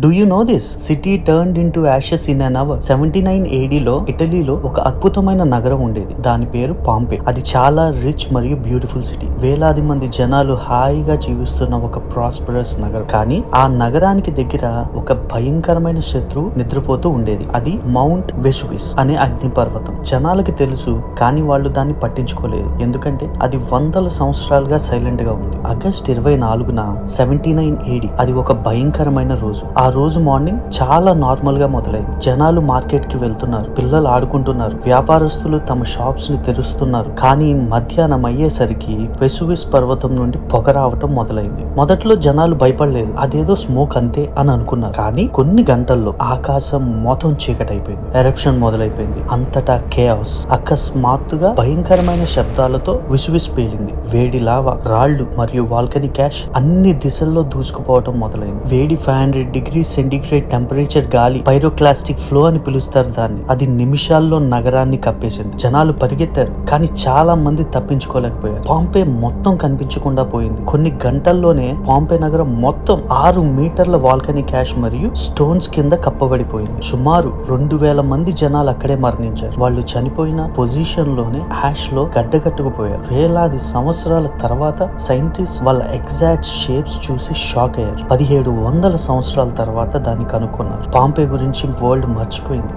Do you know this? City turned into ashes in an hour. 79 AD లో ఇటలీలో ఒక అద్భుతమైన నగరం ఉండేది. దాని పేరు పాంపే. అది చాలా రిచ్ మరియు బ్యూటిఫుల్ సిటీ. వేలాది మంది జనాలు హాయిగా జీవిస్తున్న ఒక ప్రాస్పరస్ నగరం. కానీ ఆ నగరానికి దగ్గర ఒక భయంకరమైన శత్రువు నిద్రపోతూ ఉండేది. అది మౌంట్ వెసువిస్ అనే అగ్నిపర్వతం. జనాలకి తెలుసు, కానీ వాళ్ళు దాన్ని పట్టించుకోలేదు. ఎందుకంటే అది వందల సంవత్సరాలుగా సైలెంట్ గా ఉంది. ఆగస్ట్ 24న 79 AD అది ఒక భయంకరమైన రోజు. ఆ రోజు మార్నింగ్ చాలా నార్మల్ గా మొదలైంది. జనాలు మార్కెట్ కి వెళ్తున్నారు, పిల్లలు ఆడుకుంటున్నారు, వ్యాపారస్తులు తమ షాప్స్ ని తెరుస్తున్నారు. కానీ మధ్యాహ్నం అయ్యేసరికి వెసువిస్ పర్వతం నుండి పొగ రావటం మొదలైంది. మొదట్లో జనాలు భయపడలేదు, అదేదో స్మోక్ అంతే అని అనుకున్నారు. కానీ కొన్ని గంటల్లో ఆకాశం మొత్తం చీకటైపోయింది. ఎరప్షన్ మొదలైపోయింది. అంతటా కేయాస్. అకస్మాత్తుగా భయంకరమైన శబ్దాలతో విసువిస్ పేలింది. వేడి లావా, రాళ్లు మరియు వాల్కనిక్ యాష్ అన్ని దిశల్లో దూసుకుపోవటం మొదలైంది. వేడి 500 degrees సెంటిగ్రేడ్ టెంపరేచర్ గాలి, పైరోక్లాస్టిక్ ఫ్లో అని పిలుస్తారు దాన్ని. అది నిమిషాల్లో నగరాన్ని కప్పేసింది. జనాలు పరిగెత్తారు, కానీ చాలా మంది తప్పించుకోలేకపోయారు. పాంపే మొత్తం కనిపించకుండా పోయింది. కొన్ని గంటల్లోనే పాంపే నగరం మొత్తం 6 మీటర్ల వాల్కనిక్ యాష్ మరియు స్టోన్స్ కింద కప్పబడిపోయింది. సుమారు 2000 మంది జనాలు అక్కడే మరణించారు. వాళ్ళు చనిపోయిన పొజిషన్ లోనే యాష్ లో గడ్డగట్టుకుపోయారు. వేలాది సంవత్సరాల తర్వాత సైంటిస్ట్ వాళ్ళ ఎగ్జాక్ట్ షేప్స్ చూసి షాక్ అయ్యారు. 1700 సంవత్సరాల తర్వాత దాన్ని కనుక్కున్నారు. పాంపే గురించి వరల్డ్ మర్చిపోయింది.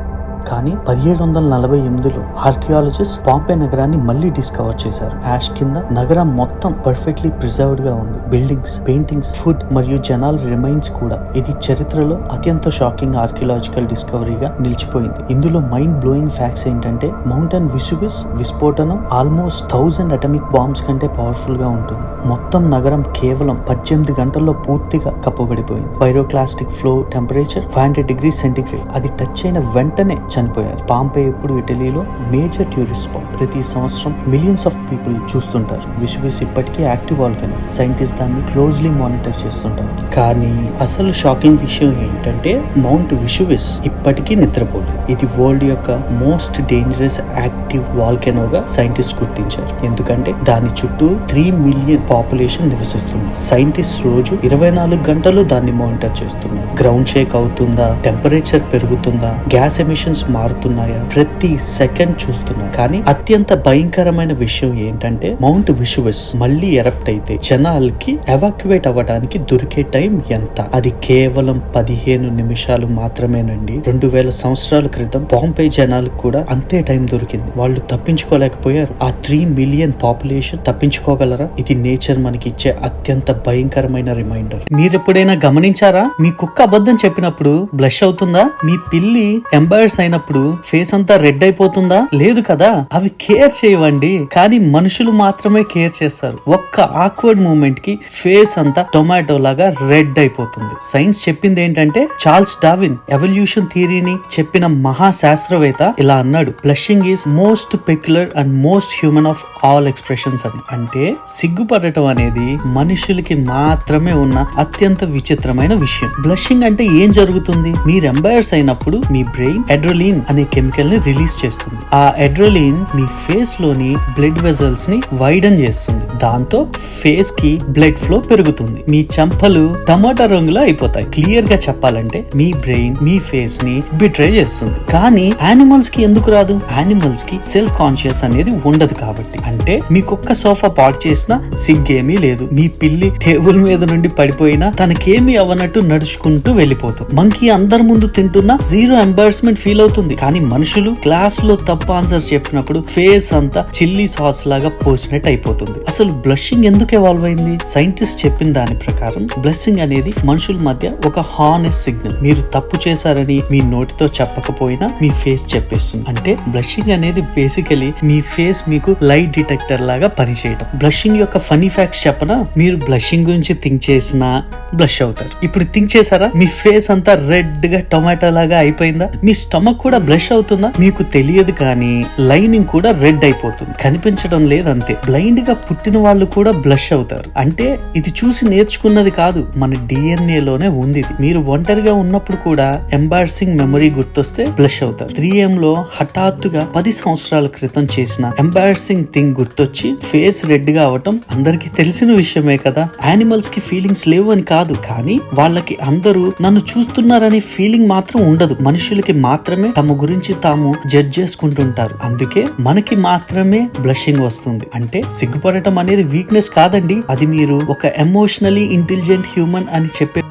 కానీ 1748లో ఆర్కియాలజిస్ట్ పాంపే నగరాన్ని మళ్ళీ డిస్కవర్ చేశారు. యాష్ కింద నగరం మొత్తం పర్ఫెక్ట్లీ ప్రిజర్వ్డ్ గా ఉంది. బిల్డింగ్స్, పెయింటింగ్స్, ఫుడ్ మరియు జనాల రిమైన్స్ కూడా. ఇది చరిత్రలో అత్యంత షాకింగ్ ఆర్కియాలజికల్ డిస్కవరీగా నిలిచిపోయింది. ఇందులో మైండ్ బ్లోయింగ్ ఫ్యాక్ట్స్ ఏంటంటే మౌంటైన్ వెసువిస్ విస్ఫోటనం ఆల్మోస్ట్ 1000 అటామిక్ బాంబ్స్ కంటే పవర్ఫుల్ గా ఉంటుంది. మొత్తం నగరం కేవలం 18 గంటల్లో పూర్తిగా కప్పబడిపోయింది. Pyroclastic flow temperature 500 degrees centigrade. అది టచ్ అయిన వెంటనే చనిపోయారు. పాంపే ఇప్పుడు ఇటలీలో మేజర్ టూరిస్ట్ స్పాట్. ప్రతి సంవత్సరం మిలియన్స్ ఆఫ్ పీపుల్ చూస్తుంటారు. వెసువిస్ ఇప్పటికీ యాక్టివ్ వాల్కనో. సైంటిస్ట్ దాన్ని క్లోజ్లీ మానిటర్ చేస్తుంటారు. కానీ అసలు షాకింగ్ విషయం ఏంటంటే మౌంట్ వెసువిస్ ఇప్పటికీ నిద్రపోలేదు. ఇది వరల్డ్ యొక్క మోస్ట్ డేంజరస్ యాక్టివ్ వాల్కనోగా సైంటిస్ట్ గుర్తించారు. ఎందుకంటే దాని చుట్టూ 3 మిలియన్ పాపులేషన్ నివసిస్తుంది. సైంటిస్ట్ రోజు 24 గంటలు దాన్ని మానిటర్ చేస్తున్నారు. గ్రౌండ్ షేక్ అవుతుందా, టెంపరేచర్ పెరుగుతుందా, గ్యాస్ ఎమిషన్స్ మారుతున్నాయా, ప్రతి సెకండ్ చూస్తున్నారు. కానీ అత్యంత భయంకరమైన విషయం ఏంటంటే మౌంట్ వెసువిస్ మళ్ళీ ఎరప్ట్ అయితే జనాలకి ఎవాక్యువేట్ అవ్వడానికి దొరికే టైం ఎంత? అది కేవలం 15 నిమిషాలు మాత్రమేనండి. 2000 సంవత్సరాల క్రితం పాంపే జనాలకు కూడా అంతే టైం దొరికింది. వాళ్ళు తప్పించుకోలేకపోయారు. ఆ 3 మిలియన్ పాపులేషన్ తప్పించుకోగలరా? ఇది నేచర్ మనకి ఇచ్చే అత్యంత భయంకరమైన రిమైండర్. మీరెప్పుడైనా గమనించారా? మీ కుక్క అబద్ధం చెప్పినప్పుడు బ్లష్ అవుతుందా? మీ పిల్లి ఎంబైర్స్ అయినప్పుడు ఫేస్ అంతా రెడ్ అయిపోతుందా? లేదు కదా. అవి కేర్ చేయవండి. కానీ మనుషులు మాత్రమే కేర్ చేస్తారు. ఒక్క ఆక్వర్డ్ మూమెంట్ కి ఫేస్ అంతా టొమాటో లాగా రెడ్ అయిపోతుంది. సైన్స్ చెప్పింది ఏంటంటే చార్ల్స్ డార్విన్ ఎవల్యూషన్ థియరీని చెప్పిన మహా శాస్త్రవేత్త ఇలా అన్నాడు: blushing is most peculiar and most human of all expressions అని. అంటే సిగ్గుపడటం అనేది మనుషులకి మాత్రమే ఉన్న అత్యంత విచిత్రమైన విషయం. బ్లషింగ్ అంటే ఏం జరుగుతుంది? మీరు ఎంబైర్స్ అయినప్పుడు మీ బ్రెయిన్ అడ్రినలిన్ అనే కెమికల్ ని రిలీజ్ చేస్తుంది. ఆ అడ్రినలిన్ మీ ఫేస్ లోని బ్లడ్ వెజల్స్ ని వైడన్ చేస్తుంది. దాంతో ఫేస్ కి బ్లడ్ ఫ్లో పెరుగుతుంది. మీ చెంపలు టమాటా రంగులో అయిపోతాయి. క్లియర్ గా చెప్పాలంటే మీ బ్రెయిన్ మీ ఫేస్ ని బిట్రే చేస్తుంది. కానీ యానిమల్స్ కి ఎందుకు రాదు? యానిమల్స్ కి సెల్ఫ్ కాన్షియస్ అనేది ఉండదు కాబట్టి. అంటే మీకొక్క సోఫా పాడు చేసినా సిగ్గేమీ లేదు. మీ పిల్లి టేబుల్ మీద నుండి పడిపోయినా తనకేమీ అవ్వనట్టు నడుచుకుంటూ వెళ్ళిపోతుంది. మంకీ అందరి ముందు తింటున్నా జీరో ఎంబారస్మెంట్ ఫీల్ అవుతుంది. కానీ మనుషులు క్లాస్ లో తప్పు ఆన్సర్ చెప్పినప్పుడు ఫేస్ అంతా చిల్లీ సాస్ లాగా పోసినట్టు అయిపోతుంది. అసలు బ్లషింగ్ ఎందుకు ఎవాల్వ్ అయింది? సైంటిస్ట్ చెప్పిన దాని ప్రకారం బ్లషింగ్ అనేది మనుషుల మధ్య ఒక హానెస్ట్ సిగ్నల్. మీరు తప్పు చేశారని మీ నోటితో చెప్పకపోయినా మీ ఫేస్ చెప్పేస్తుంది. అంటే బ్లషింగ్ అనేది బేసికలీ మీ ఫేస్ మీకు లైట్ డిటెక్టర్ లాగా పనిచేయడం. బ్లషింగ్ యొక్క ఫనీ ఫ్యాక్ట్స్ చెప్పనా? మీరు బ్లషింగ్ గురించి థింక్ చేసినా బ్లష్ అవుతారు. ఇప్పుడు థింక్ చేశారా? మీ ఫేస్ అంతా రెడ్ గా టొమాటో లాగా అయిపోయిందా? మీ స్టమక్ స్టమక్ కూడా బ్లష్ అవుతుందా మీకు తెలియదు, కానీ లైనింగ్ కూడా రెడ్ అయిపోతుంది, కనిపించడం లేదంతే. బ్లైండ్ గా పుట్టిన వాళ్ళు కూడా బ్లష్ అవుతారు. అంటే ఇది చూసి నేర్చుకున్నది కాదు, మన DNA లోనే ఉంది. మీరు ఒంటరిగా ఉన్నప్పుడు కూడా ఎంబారసింగ్ మెమరీ గుర్తొస్తే బ్లష్ అవుతారు. 3M లో హఠాత్తుగా 10 సంవత్సరాల క్రితం చేసిన ఎంబారసింగ్ థింగ్ గుర్తొచ్చి ఫేస్ రెడ్ గా అవటం అందరికి తెలిసిన విషయమే కదా. యానిమల్స్ కి ఫీలింగ్స్ లేవు అని కాదు, కానీ వాళ్ళకి అందరూ నన్ను చూస్తున్నారనే ఫీలింగ్ మాత్రం ఉండదు. మనుషులకి మాత్రమే తమ గురించి తాము జడ్జ్ చేసుకుంటుంటారు. అందుకే మనకి మాత్రమే బ్లషింగ్ వస్తుంది. అంటే సిగ్గుపడటం అనేది వీక్నెస్ కాదండి, అది మీరు ఒక ఎమోషనలీ ఇంటెలిజెంట్ హ్యూమన్ అని చెప్పే